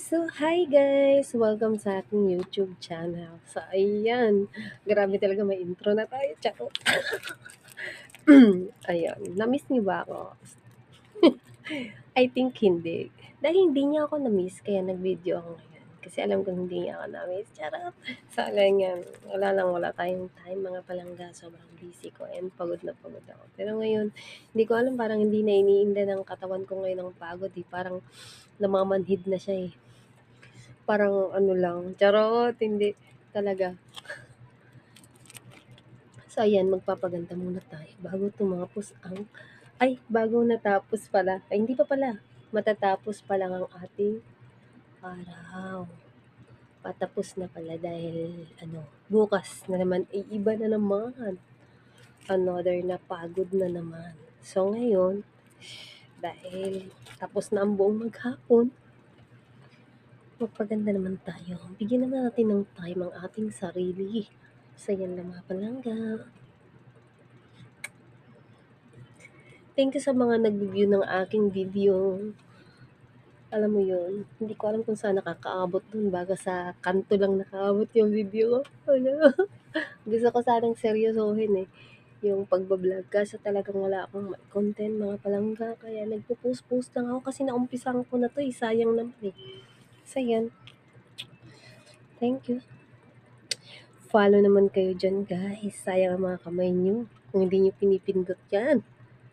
So, hi guys! Welcome sa aking YouTube channel. So, ayan. Grabe talaga may intro na tayo. Charot. Ayan. Na-miss niyo ba ako? I think hindi. Dahil hindi niya ako na-miss, kaya nag-video ako ngayon. Kasi alam ko hindi niya ako na-miss. Charot. So, ganyan. Wala tayong time, mga palangga. Sobrang busy ko and pagod na pagod ako. Pero ngayon, hindi ko alam, parang hindi na iniinda ng katawan ko ngayon ng pagod. Parang namamanhid na siya eh. Parang ano lang, charot, hindi talaga. So ayan, magpapaganda muna tayo bago tumapos bago natapos pala, hindi pa pala, matatapos pa lang ang ating araw. Patapos na pala dahil bukas na naman, iba na naman. Another na pagod na naman. So ngayon, dahil tapos na ang buong maghapon, magpaganda naman tayo. Bigyan naman natin ng time ang ating sarili. So yan lang mga palangga. Thank you sa mga nag-view ng aking video. Alam mo yun, hindi ko alam kung saan nakakaabot dun. Baga sa kanto lang nakaabot yung video ko. Ano? Gusto ko sanang seryosohin eh. Yung pagbablog kasi talagang wala akong content mga palangga. Kaya nagpo-post-post lang ako kasi naumpisan ko na to eh. Sayang naman eh. So yan. Thank you. Follow naman kayo dyan guys. Sayang ang mga kamay nyo. Kung hindi nyo pinipindot yan.